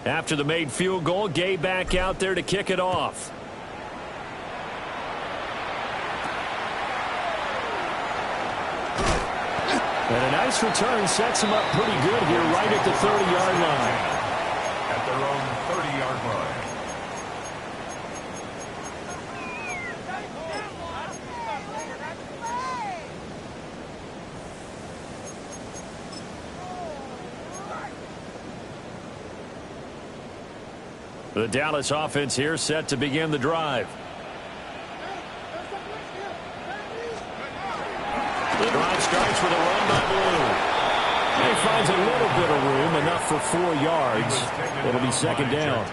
After the made field goal, Gay back out there to kick it off. And a nice return sets him up pretty good here right at the 30-yard line. At their own 30-yard line. The Dallas offense here set to begin the drive. The drive starts with a run by Blue. He finds a little bit of room, enough for 4 yards. It'll be second down.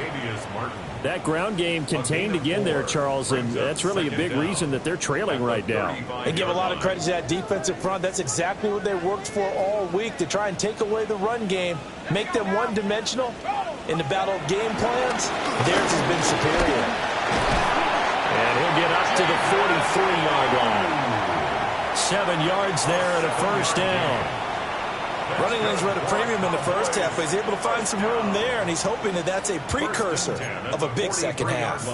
That ground game contained again there, Charles, and that's really a big reason that they're trailing right now. They give a lot of credit to that defensive front. That's exactly what they worked for all week, to try and take away the run game, make them one-dimensional. In the battle of game plans, theirs has been superior. And he'll get up to the 43-yard line. 7 yards there and a first down. Running lanes were at a premium in the first half, but he's able to find some room there, and he's hoping that that's a precursor of a big second half.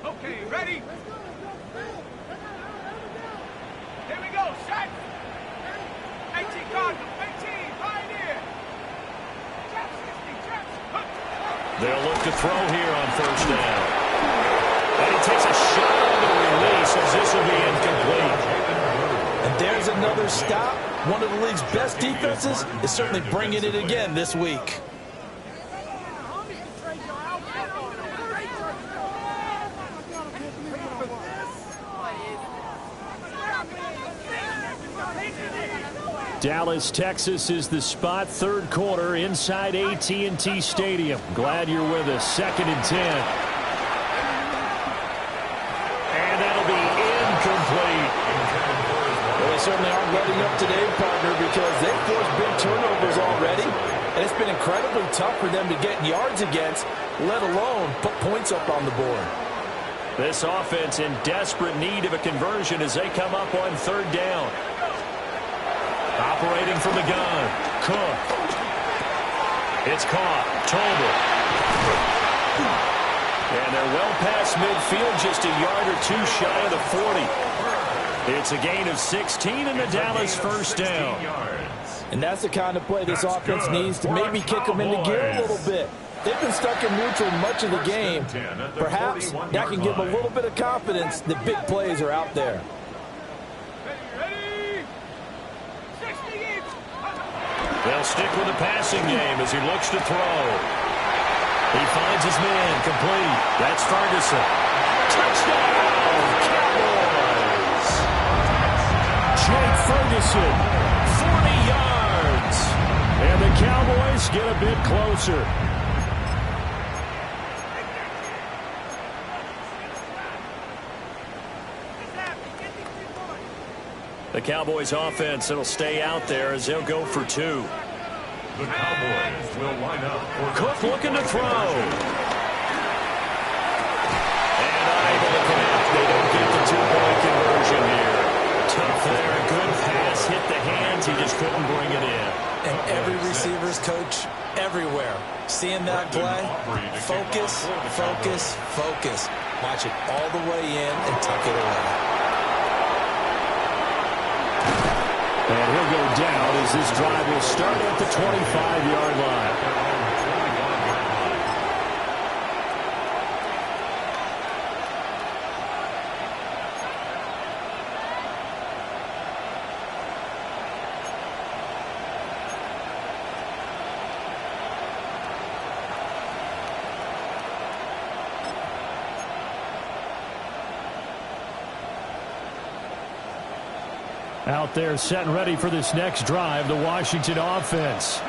Okay, ready? Here we go, set. 18 Cardinals, 18, pioneer. Jab 60, jab. They'll look to throw here on first down. And he takes a shot on the release as this will be incomplete. And there's another stop. One of the league's best defenses is certainly bringing it again this week. Dallas, Texas is the spot. Third quarter inside AT&T Stadium. Glad you're with us. 2nd and 10. And that'll be incomplete. Well, they certainly aren't letting up today, partner, because they've forced big turnovers already. And it's been incredibly tough for them to get yards against, let alone put points up on the board. This offense in desperate need of a conversion as they come up on third down. Operating from the gun, Cook. It's caught, Tolbert. And they're well past midfield, just a yard or two shy of the 40. It's a gain of 16 and the Dallas first down. And that's the kind of play this offense needs to maybe kick them into gear a little bit. They've been stuck in neutral much of the game. Perhaps that can give them a little bit of confidence that big plays are out there. They'll stick with the passing game as he looks to throw. He finds his man, complete. That's Ferguson. Touchdown, Cowboys! Jake Ferguson, 40 yards. And the Cowboys get a bit closer. The Cowboys offense, it'll stay out there as they'll go for 2. The Cowboys will line up for Cook looking to throw. And unable to connect. They don't get the 2-point conversion here. Tough there. A good pass. Hit the hands. He just couldn't bring it in. And every receiver's coach everywhere. Seeing that play, focus, focus, focus. Watch it all the way in and tuck it away. And he'll go down as this drive will start at the 25-yard line. Out there set and ready for this next drive, the Washington offense.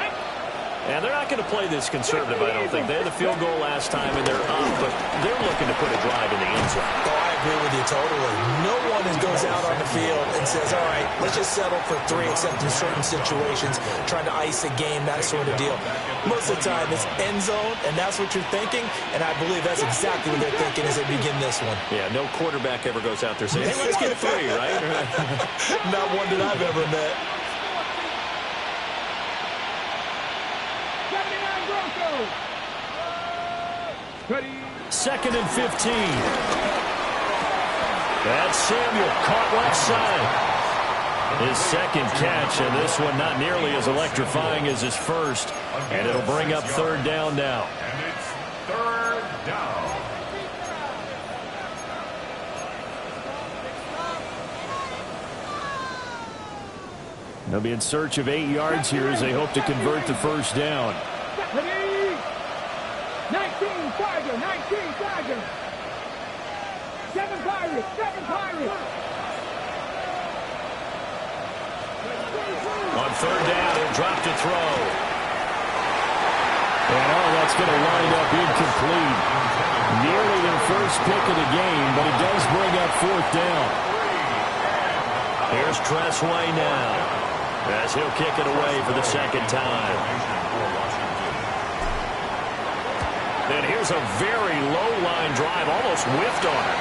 And they're not going to play this conservative, I don't think. They had the field goal last time, and they're up, but they're looking to put a drive in the end zone. Oh, I agree with you totally. No one goes out on the field and says, all right, let's just settle for 3, except in certain situations, trying to ice a game, that sort of deal. Most of the time, it's end zone, and that's what you're thinking, and I believe that's exactly what they're thinking as they begin this one. Yeah, no quarterback ever goes out there saying, hey, let's get 3, right? Not one that I've ever met. Ready. 2nd and 15. That's Samuel, caught left side. His second catch, and this one not nearly as electrifying as his first. And it'll bring up 3rd down now. And it's 3rd down. They'll be in search of 8 yards here as they hope to convert the first down. Ready. 19 Tiger, 19 Tiger. 7 Pirates, 7 Pirates. On 3rd down, he'll drop to throw. And that's going to wind up incomplete. Nearly their first pick of the game, but it does bring up 4th down. Here's Tressway now, as he'll kick it away for the 2nd time. And here's a very low-line drive, almost whiffed on it.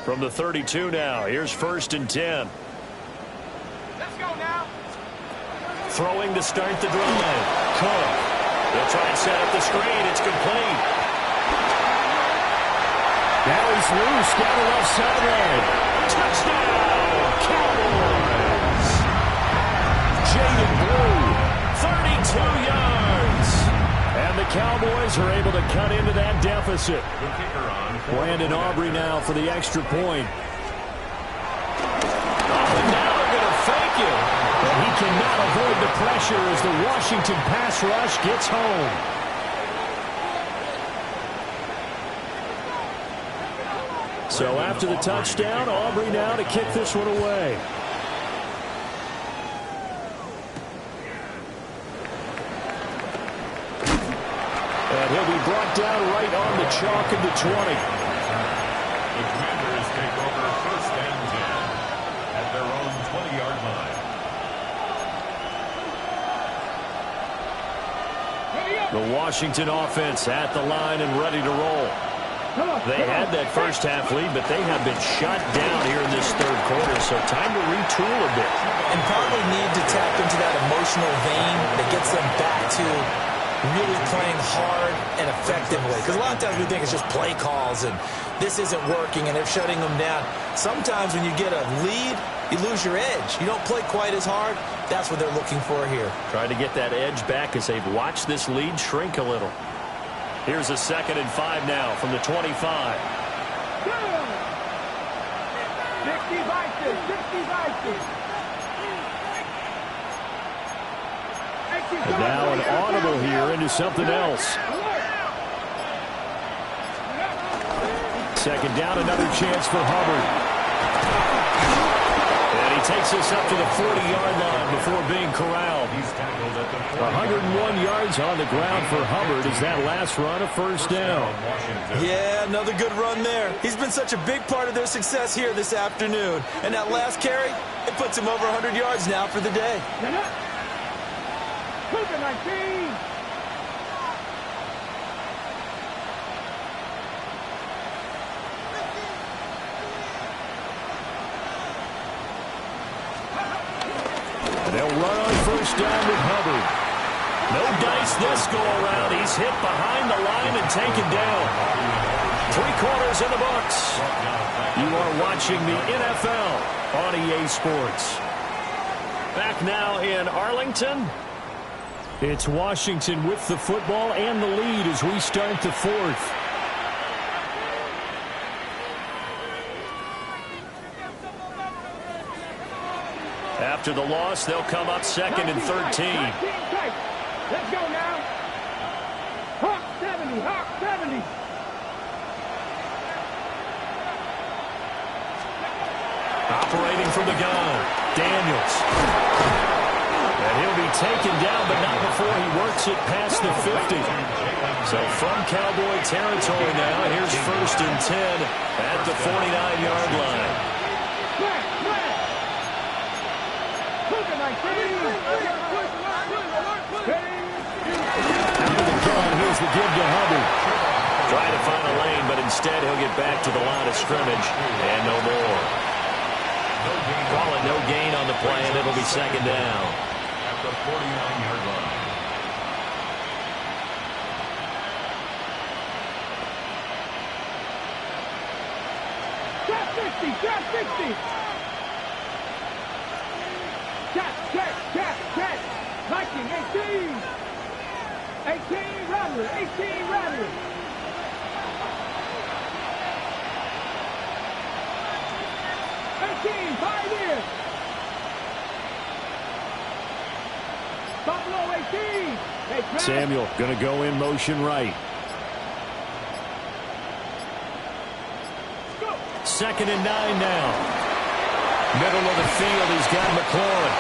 From the 32 now, here's 1st and 10. Let's go now. Throwing to start the drive. Cook. They'll try and set up the screen. It's complete. Now he's loose down the left sideline. Touchdown, Cowboys. Jaden Blue, 32 yards. And the Cowboys are able to cut into that deficit. The kicker on. Brandon Aubrey now for the extra point. Oh, and now they're going to fake it. But he cannot avoid the pressure as the Washington pass rush gets home. So after the touchdown, Aubrey now to kick this one away. And he'll be brought down right on the chalk of the 20. The Commanders take over 1st and 10 at their own 20-yard line. The Washington offense at the line and ready to roll. They had that first half lead, but they have been shut down here in this 3rd quarter, so time to retool a bit. And probably need to tap into that emotional vein that gets them back to really playing hard and effectively. Because a lot of times we think it's just play calls and this isn't working and they're shutting them down. Sometimes when you get a lead, you lose your edge. You don't play quite as hard. That's what they're looking for here. Trying to get that edge back as they've watched this lead shrink a little. Here's a 2nd and 5 now from the 25. 60 Vikings, 60 Vikings. And now an audible here into something else. 2nd down, another chance for Hubbard. And he takes us up to the 40-yard line before being corralled. He's tackled at the 101 yards on the ground for Hubbard as that last run a 1st down. Yeah, another good run there. He's been such a big part of their success here this afternoon. And that last carry, it puts him over 100 yards now for the day. 19. They'll run on 1st down with Hubbard. No dice this go-around. He's hit behind the line and taken down. 3 quarters in the books. You are watching the NFL on EA Sports. Back now in Arlington. It's Washington with the football and the lead as we start the 4th. After the loss, they'll come up 2nd and 13. Let's go now. Hawk 70, Hawk 70. Operating from the gun, Daniels. And he'll be taken down, but not before he works it past the 50. So from Cowboy territory now, here's 1st and 10 at the 49-yard line. Out of the gun, here's the give to Hubbard. Trying to find a lane, but instead he'll get back to the line of scrimmage and no more. Call it no gain on the play, and it'll be 2nd down. At the 49-yard line. Shot 60, shot 60. Check. Viking, 18. 18, Rattler, 18, Rattler. 18, 5 years. Buffalo, 18. Hey, Samuel going to go in motion right. 2nd and 9 now. Middle of the field, he's got McLaurin.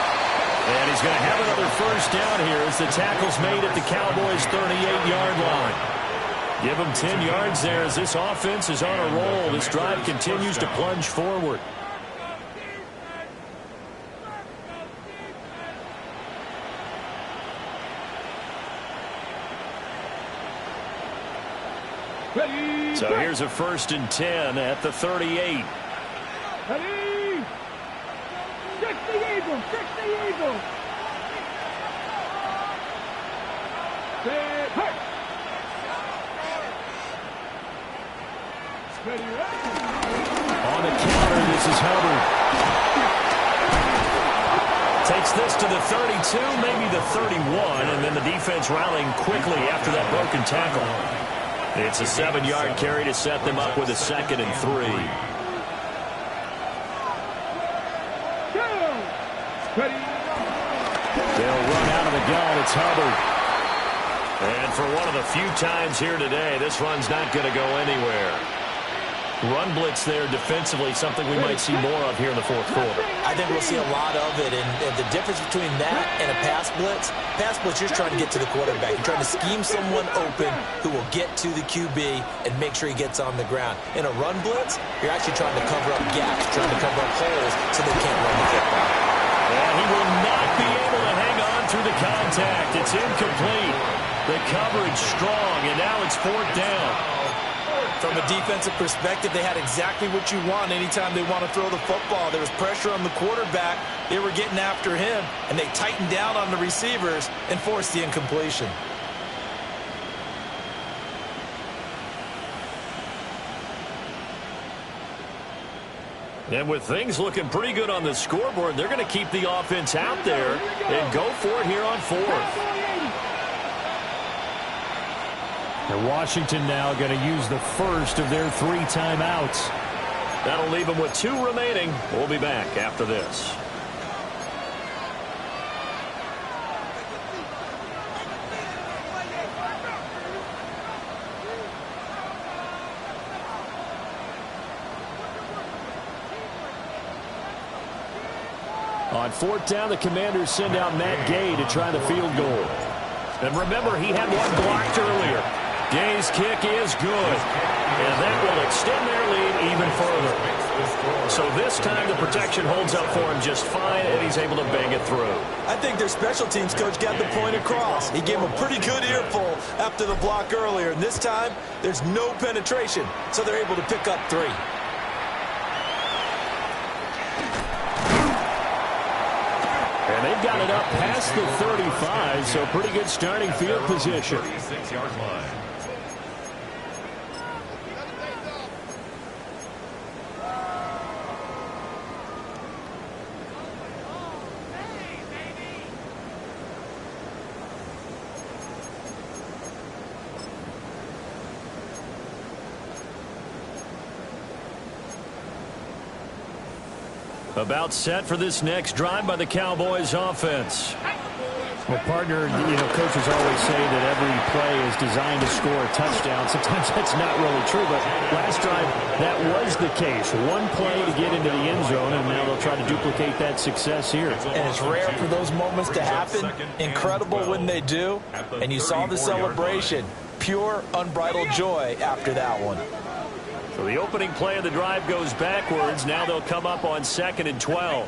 And he's going to have another 1st down here as the tackle's made at the Cowboys' 38-yard line. Give them 10 yards there as this offense is on a roll. This drive continues to plunge forward. So here's a 1st and 10 at the 38. Ready? 60 Eagles, 60 Eagles. Set, hurt. Ready, On the counter, this is Hubbard. Takes this to the 32, maybe the 31, and then the defense rallying quickly after that broken tackle. It's a 7-yard carry to set them up with a 2nd and 3. They'll run out of the gun. It's Hubbard. And for one of the few times here today, this run's not going to go anywhere. Run blitz there defensively, something we might see more of here in the 4th quarter. I think we'll see a lot of it, and the difference between that and a pass blitz, you're trying to get to the quarterback. You're trying to scheme someone open who will get to the QB and make sure he gets on the ground. In a run blitz, you're actually trying to cover up gaps, trying to cover up holes so they can't run the football. And he will not be able to hang on through the contact. It's incomplete. The coverage strong, and now it's 4th down. From a defensive perspective, they had exactly what you want anytime they want to throw the football. There was pressure on the quarterback. They were getting after him, and they tightened down on the receivers and forced the incompletion. And with things looking pretty good on the scoreboard, they're going to keep the offense out there and go for it here on 4th. And Washington now going to use the 1st of their 3 timeouts. That'll leave them with 2 remaining. We'll be back after this. On 4th down, the Commanders send out Matt Gay to try the field goal. And remember, he had one blocked earlier. Gay's kick is good, and that will extend their lead even further. So this time the protection holds up for him just fine, and he's able to bang it through. I think their special teams coach got the point across. He gave him a pretty good earful after the block earlier, and this time there's no penetration, so they're able to pick up 3. And they've got it up past the 35, so pretty good starting field position. 36-yard line. About set for this next drive by the Cowboys offense. Well, partner, coaches always say that every play is designed to score a touchdown. Sometimes that's not really true, but last drive, that was the case. One play to get into the end zone, and now they'll try to duplicate that success here. And it's rare for those moments to happen. Incredible when they do. And you saw the celebration. Pure, unbridled joy after that one. So the opening play of the drive goes backwards. Now they'll come up on 2nd and 12.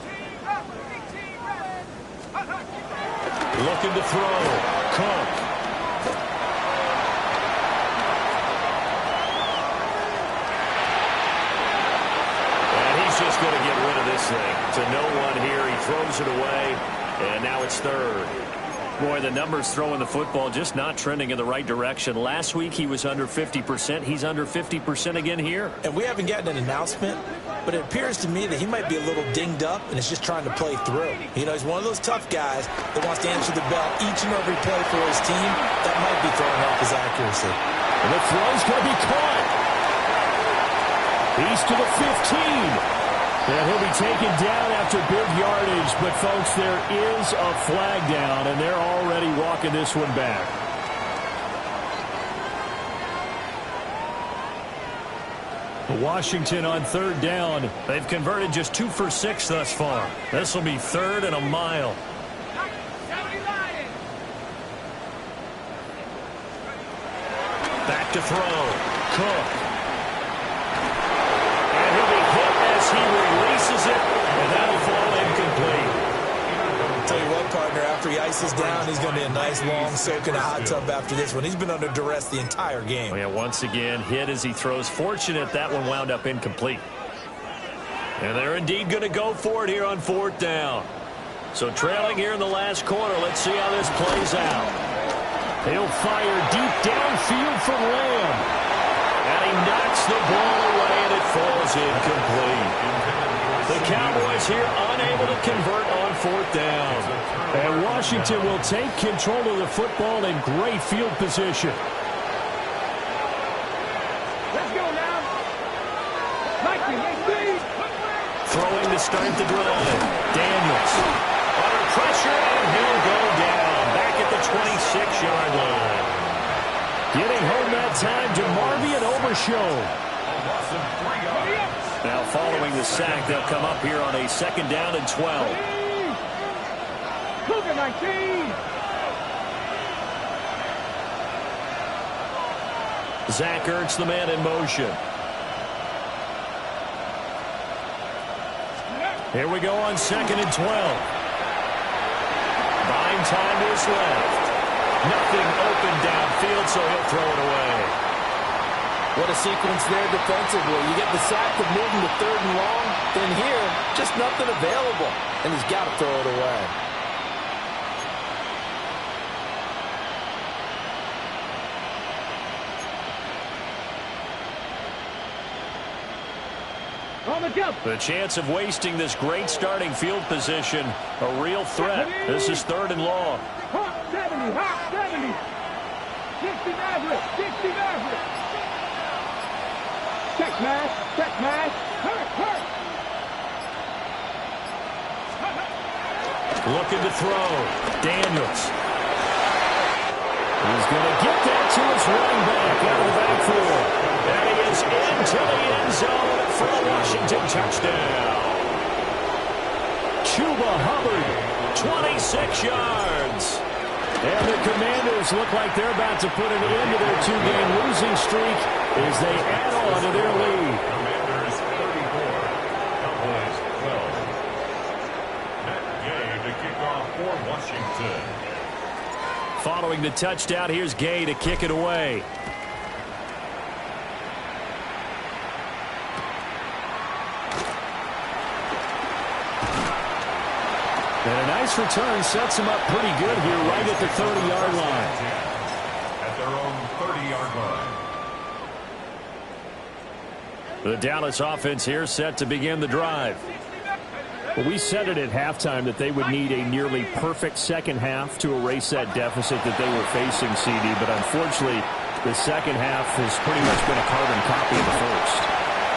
Looking to throw. Cook. And he's just going to get rid of this thing. To no one here. He throws it away. And now it's 3rd. Boy, the numbers throwing the football just not trending in the right direction. Last week he was under 50%. He's under 50% again here. And we haven't gotten an announcement, but it appears to me that he might be a little dinged up and is just trying to play through. He's one of those tough guys that wants to answer the bell each and every play for his team. That might be throwing off his accuracy. And the throw's going to be caught. He's to the 15. And he'll be taken down after big yardage. But, folks, there is a flag down, and they're already walking this one back. Washington on 3rd down. They've converted just 2 for 6 thus far. This will be 3rd and a mile. Back to throw. Cook. And he'll be hit as he releases it, and that'll fall incomplete. I'll tell you what, partner, after he ices down, he's going to be a nice, long soak in a hot tub after this one. He's been under duress the entire game. Oh, yeah, once again, hit as he throws. Fortunate that one wound up incomplete. And they're indeed going to go for it here on 4th down. So trailing here in the last quarter, let's see how this plays out. He'll fire deep downfield from Lamb. And he knocks the ball away, and it falls incomplete. The Cowboys here unable to convert on 4th down. And Washington will take control of the football in great field position. Let's go now. Mikey, let's see. Throwing to start the drive. Daniels under pressure, and he'll go down. Back at the 26-yard line. Getting home that time to Marvy and Overshow. Now following the sack, they'll come up here on a 2nd down and 12. Cougar 19. Zach Ertz, the man in motion. Here we go on 2nd and 12. Buying time to his left. Nothing open downfield, so he'll throw it away. What a sequence there defensively. You get the sack of moving to 3rd and long, then here, just nothing available, and he's got to throw it away. On the jump. The chance of wasting this great starting field position, a real threat. This is 3rd and long. Hot 70, hot 70. 60 Maverick, 60 Maverick. Check smash, check smash. Hurt, hurt. Looking to throw. Daniels. He's going to get that to his running back out of the backfield. And he is into the end zone for a Washington touchdown. Chuba Hubbard, 26 yards. And the Commanders look like they're about to put an end to their 2-game losing streak as they add on to their lead. Commanders 34, Cowboys 12. That game to kick off for Washington. Following the touchdown, here's Gay to kick it away. And a nice return sets him up pretty good here right at the 30-yard line. At their own 30-yard line. The Dallas offense here set to begin the drive. Well, we said it at halftime that they would need a nearly perfect second half to erase that deficit that they were facing, CD. But unfortunately, the second half has pretty much been a carbon copy of the first.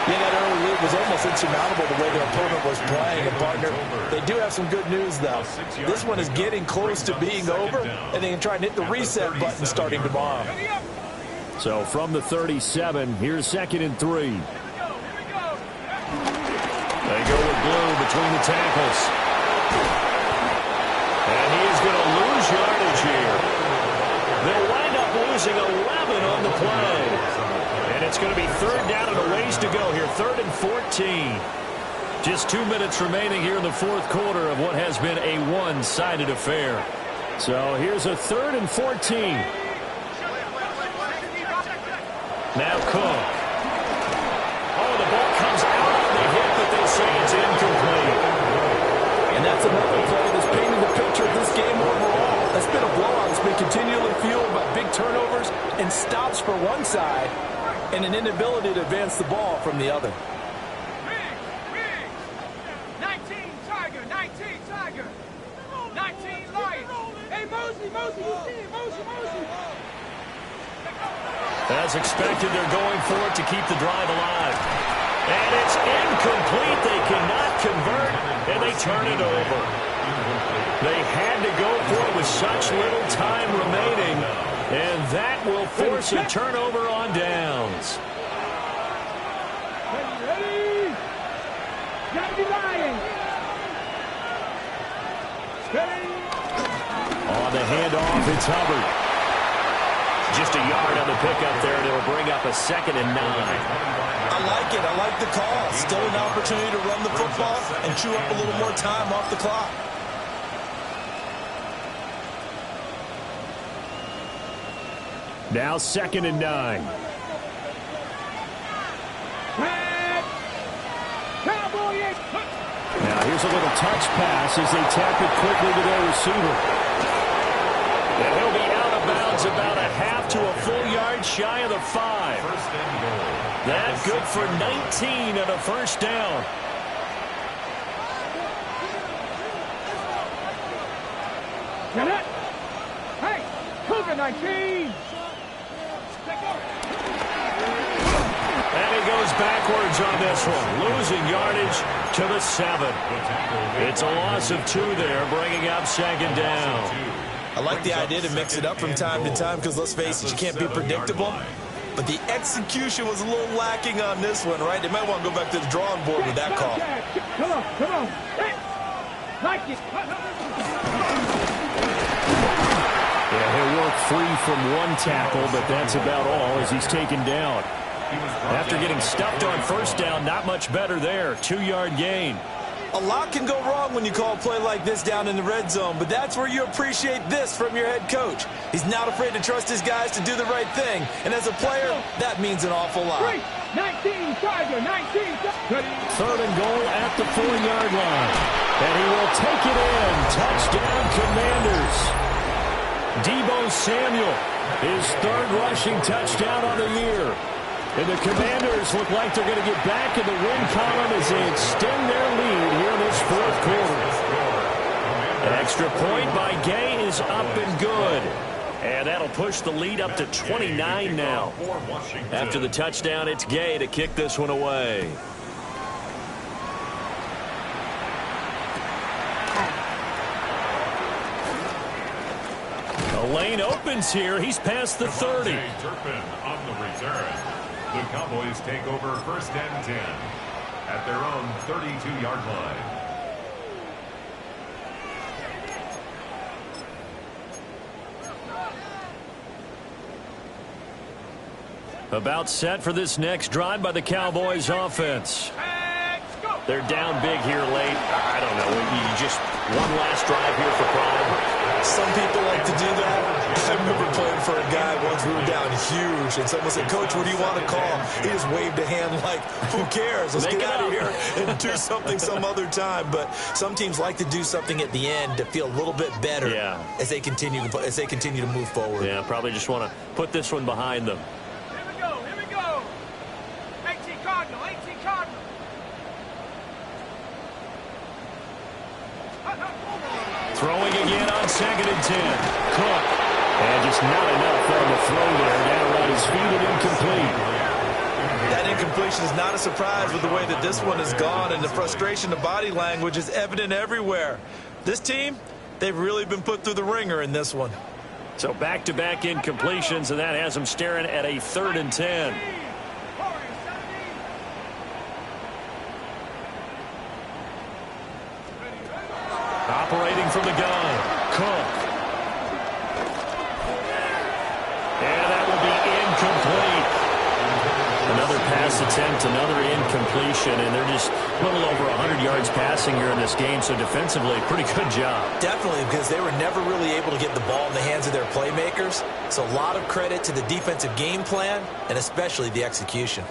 Yeah, that early lead was almost insurmountable the way their opponent was playing. And, partner, they do have some good news, though. This one is getting close to being over, and they can try and hit the reset button starting tomorrow. So from the 37, here's 2nd and 3. They go with Blue between the tackles. And he is going to lose yardage here. They'll wind up losing 11 on the play. And it's going to be 3rd down and a ways to go here. 3rd and 14. Just 2 minutes remaining here in the 4th quarter of what has been a one-sided affair. So here's a 3rd and 14. Now Cook. Oh, the ball comes out on the hit, but they say it's incomplete. And that's another play that's painting the picture of this game overall. That's been a blowout. It's been continually fueled by big turnovers and stops for one side and an inability to advance the ball from the other. 19 Tiger, 19 Tiger, 19 Lion. Hey, Mosey, you see it, Mosey. As expected, they're going for it to keep the drive alive. And it's incomplete. They cannot convert, and they turn it over. They had to go for it with such little time remaining, and that will force a turnover on downs. Ready? Gotta be lying. Ready? On the handoff, it's Hubbard. Just a yard on the pickup there, and it'll bring up a 2nd and 9. I like it. I like the call. Still an opportunity to run the football and chew up a little more time off the clock. Now 2nd and 9. Now here's a little touch pass as they tap it quickly to their receiver. And he'll be out of bounds about a half to a full yard shy of the 5. That good for 19 and a 1st down. Get it? Hey, Cougar 19. And he goes backwards on this one, losing yardage to the 7. It's a loss of 2 there, bringing up 2nd down. I like the idea to mix it up from time to time because, let's face it, you can't be predictable. But the execution was a little lacking on this one, right? They might want to go back to the drawing board with that call. Come on. Hey, like it. Yeah, he'll work free from one tackle, but that's about all as he's taken down. After getting stuffed on 1st down, not much better there. 2-yard gain. A lot can go wrong when you call a play like this down in the red zone, but that's where you appreciate this from your head coach. He's not afraid to trust his guys to do the right thing, and as a player, that means an awful lot. 19 Tiger, 19. 3rd and goal at the 4-yard line. And he will take it in. Touchdown, Commanders. Deebo Samuel, his 3rd rushing touchdown on the year. And the Commanders look like they're going to get back in the win column as they extend their lead here in this 4th quarter. An extra point by Gay is up and good. And that'll push the lead up to 29 now. After the touchdown, it's Gay to kick this one away. The lane opens here. He's past the 30. Turpin on the return. The Cowboys take over 1st and 10 at their own 32-yard line. About set for this next drive by the Cowboys offense. They're down big here late. I don't know. You just one last drive here for pride. Some people like to do that. I remember playing for a guy once. We were down huge, and someone said, "Coach, what do you want to call?" He just waved a hand like, "Who cares? Let's get out of here and do something some other time." But some teams like to do something at the end to feel a little bit better as they continue to move forward. Yeah, probably just want to put this one behind them. Here we go. 18 Cardinal. Throwing again on 2nd and 10. Cook. And just not enough on the throw there. Down around his feet and incomplete. That incompletion is not a surprise with the way that this one has gone, and the frustration, the body language is evident everywhere. This team, they've really been put through the ringer in this one. So back-to-back incompletions, and that has them staring at a 3rd and 10. Operating from the gun, Cook. And that will be incomplete. Another pass attempt, another incompletion, and they're just a little over 100 yards passing here in this game, so defensively, pretty good job. Definitely, because they were never really able to get the ball in the hands of their playmakers. So a lot of credit to the defensive game plan, and especially the execution.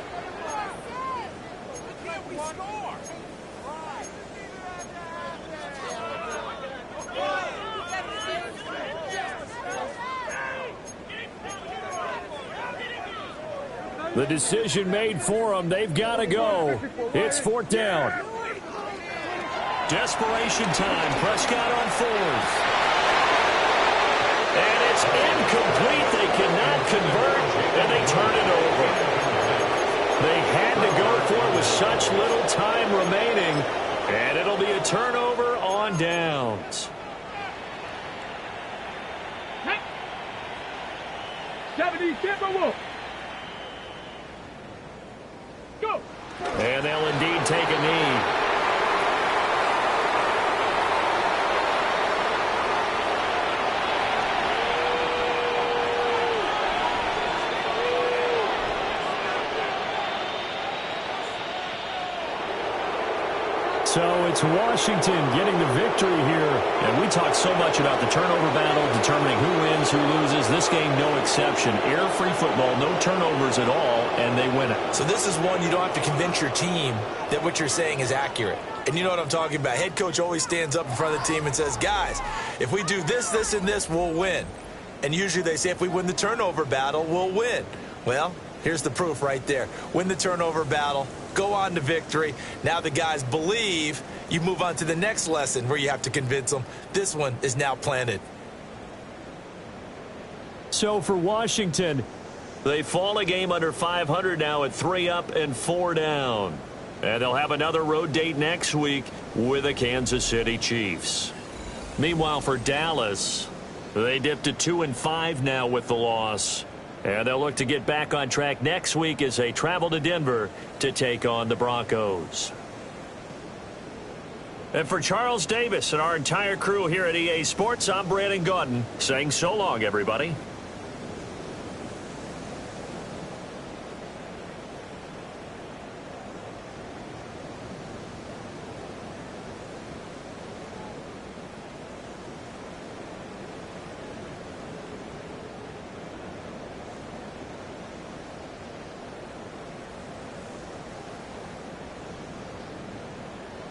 The decision made for them. They've got to go. It's 4th down. Desperation time. Prescott on 4th. And it's incomplete. They cannot convert, and they turn it over. They had to go for it with such little time remaining, and it'll be a turnover on downs. 70, Timberwolves. Go. And they'll indeed take a knee. So it's Washington getting the victory here. And we talked so much about the turnover battle, determining who wins, who loses. This game, no exception. Air-free football, no turnovers at all, and they win it. So this is one you don't have to convince your team that what you're saying is accurate. And you know what I'm talking about. Head coach always stands up in front of the team and says, guys, if we do this, this, and this, we'll win. And usually they say if we win the turnover battle, we'll win. Well, here's the proof right there. Win the turnover battle. Go on to victory. Now the guys believe. You move on to the next lesson where you have to convince them. This one is now planted. So for Washington, they fall a game under 500 now at 3 up and 4 down. And they'll have another road date next week with the Kansas City Chiefs. Meanwhile, for Dallas, they dipped to 2-5 now with the loss. And they'll look to get back on track next week as they travel to Denver to take on the Broncos. And for Charles Davis and our entire crew here at EA Sports, I'm Brandon Gaudin saying so long, everybody.